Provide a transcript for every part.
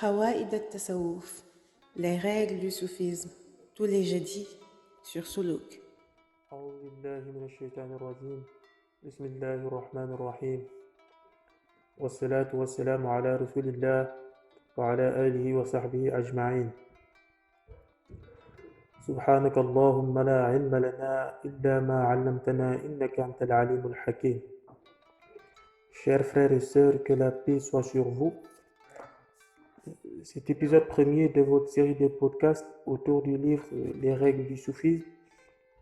Hawaïd al-Tasawwuf, les règles du soufisme, tous les jeudis sur Soulouk. أعوذ بالله من الشيطان الرجيم بسم الله الرحمن الرحيم والصلاة والسلام على رسول الله وعلى آله وصحبه أجمعين سبحانك اللهم لا علم لنا إلا ما علمتنا إنك أنت العليم الحكيم. Chers frères et sœurs, que la paix soit sur vous. Cet épisode premier de votre série de podcasts autour du livre Les règles du soufisme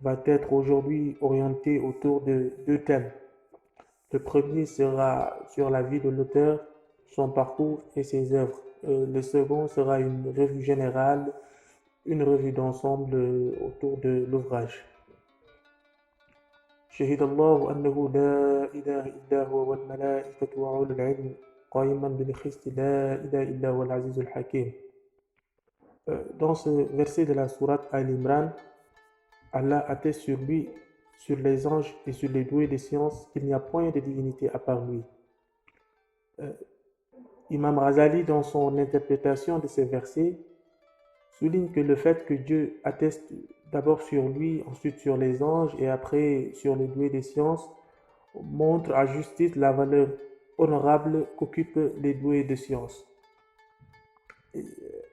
va être aujourd'hui orienté autour de deux thèmes. Le premier sera sur la vie de l'auteur, son parcours et ses œuvres. Le second sera une revue générale, une revue d'ensemble autour de l'ouvrage. شهد الله أنه لا إله إلا هو والملائكة وأولو العلم قائما بالقسط لا إله إلا هو العزيز الحكيم. Dans ce verset de la sourate Al-Imran, Allah atteste sur lui, sur les anges et sur les doués des sciences qu'il n'y a point de divinité à part lui. Imam Ghazali, dans son interprétation de ces versets, souligne que le fait que Dieu atteste d'abord sur lui, ensuite sur les anges et après sur les doués des sciences montre à juste titre la valeur honorable qu'occupent les doués des sciences.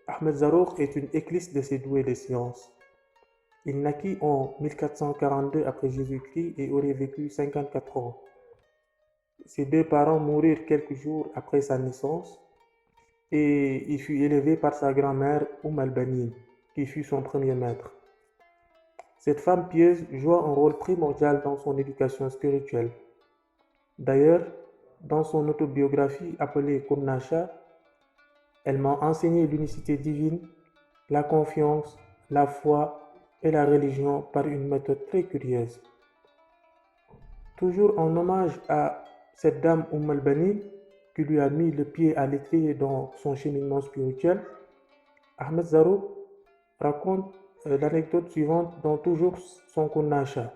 Ahmed Zarouk est une éclisse de ces doués des sciences. Il naquit en 1442 après Jésus-Christ et aurait vécu 54 ans. Ses deux parents moururent quelques jours après sa naissance et il fut élevé par sa grand-mère al-Banin, qui fut son premier maître. Cette femme pieuse joua un rôle primordial dans son éducation spirituelle. D'ailleurs, dans son autobiographie appelée Kurnasha, elle m'a enseigné l'unicité divine, la confiance, la foi et la religion par une méthode très curieuse. Toujours en hommage à cette dame al-Banin qui lui a mis le pied à l'étrier dans son cheminement spirituel, Ahmed Zarouk raconte l'anecdote suivante dans toujours son Kurnasha.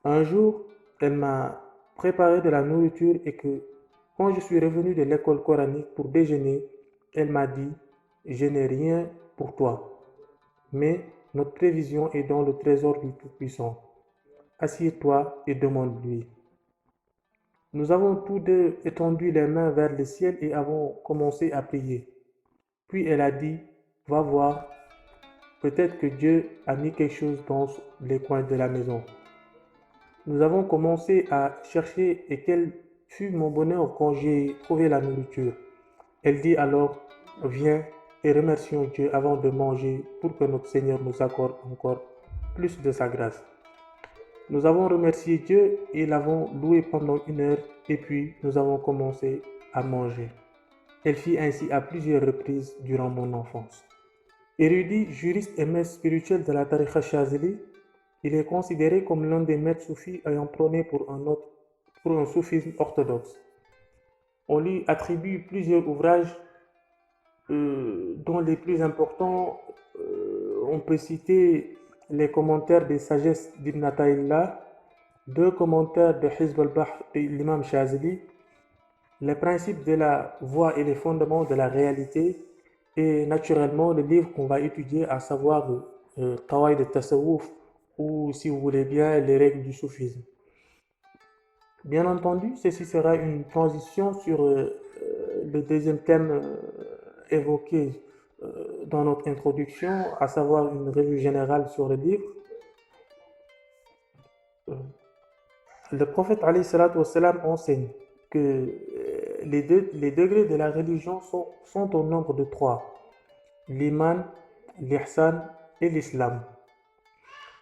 Un jour, elle m'a préparé de la nourriture et que quand je suis revenu de l'école coranique pour déjeuner, elle m'a dit: je n'ai rien pour toi, mais notre prévision est dans le trésor du Tout-Puissant. Assieds-toi et demande-lui. Nous avons tous deux étendu les mains vers le ciel et avons commencé à prier. Puis elle a dit: va voir, peut-être que Dieu a mis quelque chose dans les coins de la maison. Nous avons commencé à chercher et quel fut mon bonheur quand j'ai trouvé la nourriture. Elle dit alors: viens et remercions Dieu avant de manger pour que notre Seigneur nous accorde encore plus de sa grâce. Nous avons remercié Dieu et l'avons loué pendant 1 heure et puis nous avons commencé à manger. Elle fit ainsi à plusieurs reprises durant mon enfance. Érudit, juriste et maître spirituel de la Tariqa Chazili, il est considéré comme l'un des maîtres soufis ayant prôné pour un soufisme orthodoxe. On lui attribue plusieurs ouvrages dont les plus importants, on peut citer les commentaires des sagesses d'Ibn Ata'illah, 2 commentaires de Hizb al-Bahr de l'imam Chazili, les principes de la voie et les fondements de la réalité, et naturellement le livre qu'on va étudier, à savoir Qawaid al-Tasawwuf, ou si vous voulez bien les règles du soufisme. Bien entendu, ceci sera une transition sur le deuxième thème évoqué dans notre introduction, à savoir une revue générale sur le livre. Le prophète alayhi salatu wassalam enseigne que les degrés de la religion sont au nombre de 3: l'iman, l'ihsan et l'islam.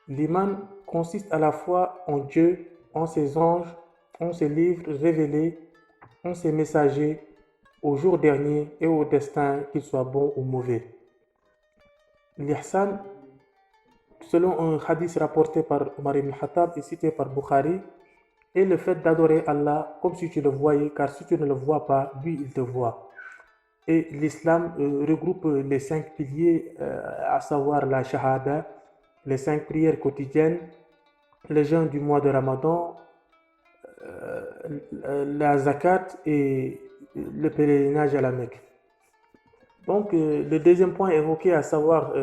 L'iman consiste à la foi en Dieu, en ses anges, en ses livres révélés, en ses messagers, au jour dernier et au destin, qu'il soit bon ou mauvais. L'ihsan, selon un hadith rapporté par Omar ibn Khattab et cité par Bukhari, est le fait d'adorer Allah comme si tu le voyais, car si tu ne le vois pas, lui il te voit. Et l'islam regroupe les 5 piliers, à savoir la shahada, les 5 prières quotidiennes, le jeûne du mois de Ramadan, la zakat et le pèlerinage à la Mecque. Donc, le deuxième point évoqué, à savoir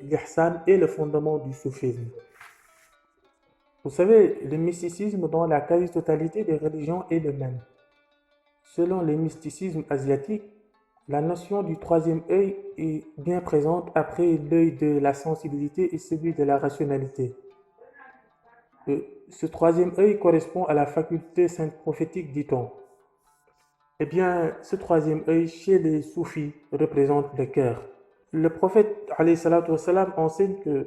l'ihsan est le fondement du soufisme. Vous savez, le mysticisme dans la quasi-totalité des religions est le même. Selon le mysticisme asiatique, la notion du troisième œil est bien présente après l'œil de la sensibilité et celui de la rationalité. Ce troisième œil correspond à la faculté sainte prophétique, dit-on. Eh bien, ce troisième œil chez les soufis représente le cœur. Le prophète alayhi salatu wassalam, enseigne qu'il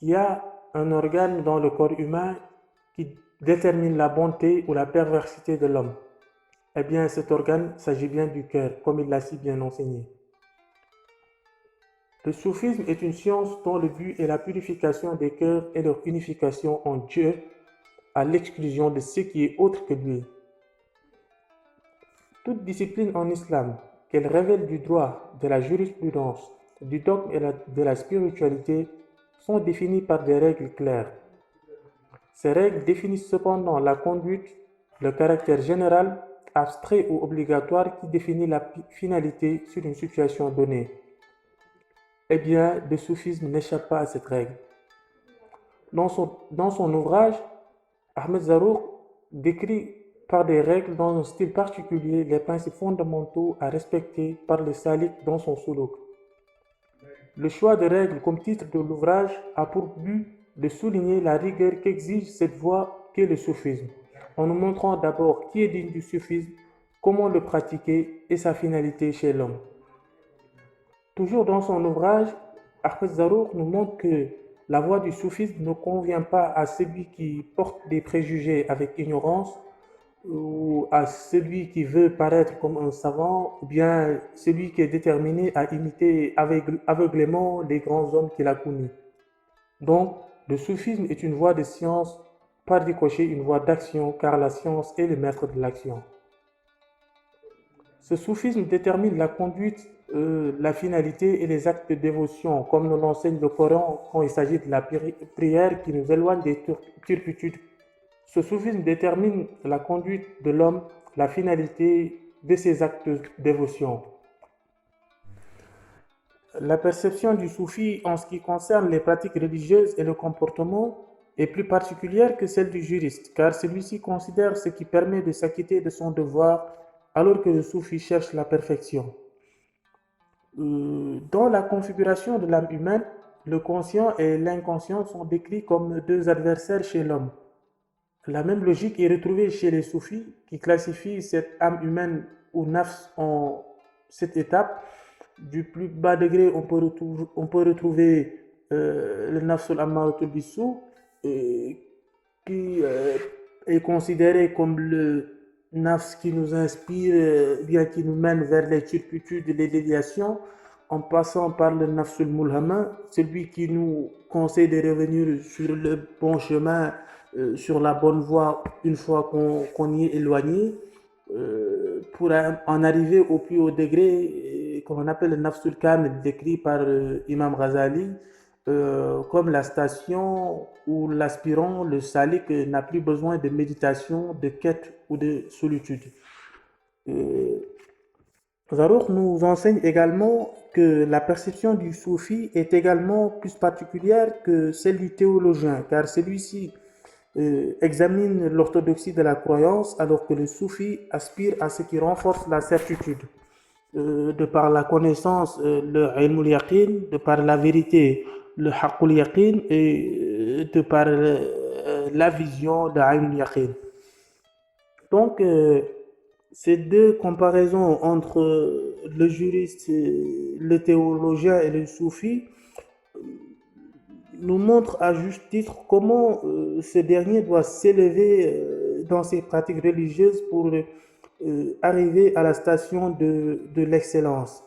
y a un organe dans le corps humain qui détermine la bonté ou la perversité de l'homme. Eh bien, cet organe s'agit bien du cœur, comme il l'a si bien enseigné. Le soufisme est une science dont le but est la purification des cœurs et leur unification en Dieu, à l'exclusion de ce qui est autre que lui. Toute discipline en islam, qu'elle révèle du droit, de la jurisprudence, du dogme et de la spiritualité, sont définies par des règles claires. Ces règles définissent cependant la conduite, le caractère général, abstrait ou obligatoire qui définit la finalité sur une situation donnée. Eh bien, le soufisme n'échappe pas à cette règle. Dans son ouvrage, Ahmed Zarouk décrit par des règles dans un style particulier les principes fondamentaux à respecter par le salik dans son suluk. Le choix de règles comme titre de l'ouvrage a pour but de souligner la rigueur qu'exige cette voie qu'est le soufisme, en nous montrant d'abord qui est digne du soufisme, comment le pratiquer et sa finalité chez l'homme. Toujours dans son ouvrage, Ahmed Zarouk nous montre que la voie du soufisme ne convient pas à celui qui porte des préjugés avec ignorance, ou à celui qui veut paraître comme un savant, ou bien celui qui est déterminé à imiter aveuglément les grands hommes qu'il a connus. Donc, le soufisme est une voie de science, par ricochet une voie d'action, car la science est le maître de l'action. Ce soufisme détermine la conduite, la finalité et les actes de dévotion, comme nous l'enseigne le Coran quand il s'agit de la prière qui nous éloigne des turpitudes. Ce soufisme détermine la conduite de l'homme, la finalité de ses actes de dévotion. La perception du soufi en ce qui concerne les pratiques religieuses et le comportement est plus particulière que celle du juriste, car celui-ci considère ce qui permet de s'acquitter de son devoir, alors que le soufi cherche la perfection. Dans la configuration de l'âme humaine, le conscient et l'inconscient sont décrits comme deux adversaires chez l'homme. La même logique est retrouvée chez les soufis qui classifient cette âme humaine ou nafs en cette étape. Du plus bas degré, on peut retrouver le nafsul ammaratul bissou qui est considéré comme le nafs qui nous inspire, bien qui nous mène vers les turpitudes et les déviations, en passant par le nafsul mulhama, celui qui nous conseille de revenir sur le bon chemin, sur la bonne voie une fois qu'on y est éloigné, pour en arriver au plus haut degré qu'on appelle le nafsul kamil, décrit par Imam Ghazali, comme la station où l'aspirant, le salik, n'a plus besoin de méditation, de quête ou de solitude. Zarouk nous enseigne également que la perception du soufi est également plus particulière que celle du théologien, car celui-ci examine l'orthodoxie de la croyance, alors que le soufi aspire à ce qui renforce la certitude, de par la connaissance, le ilmul yaqin, de par la vérité, le haqqul yaqin, et de par la vision, le ilmul yaqin. Donc, ces deux comparaisons entre le juriste, le théologien et le soufi nous montrent à juste titre comment ce dernier doit s'élever dans ses pratiques religieuses pour arriver à la station de l'excellence.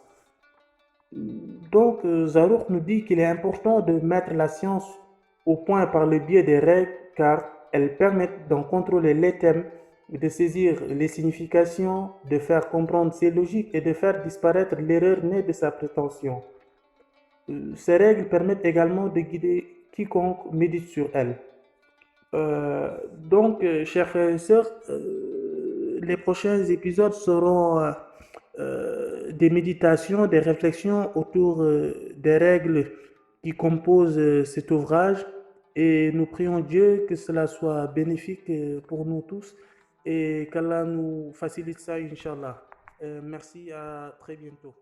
Donc, Zarouk nous dit qu'il est important de mettre la science au point par le biais des règles, car elles permettent d'en contrôler les thèmes, de saisir les significations, de faire comprendre ses logiques et de faire disparaître l'erreur née de sa prétention. Ces règles permettent également de guider quiconque médite sur elles. Chers frères et sœurs, les prochains épisodes seront des méditations, des réflexions autour des règles qui composent cet ouvrage. Et nous prions Dieu que cela soit bénéfique pour nous tous et qu'Allah nous facilite ça, Inch'Allah. Merci, à très bientôt.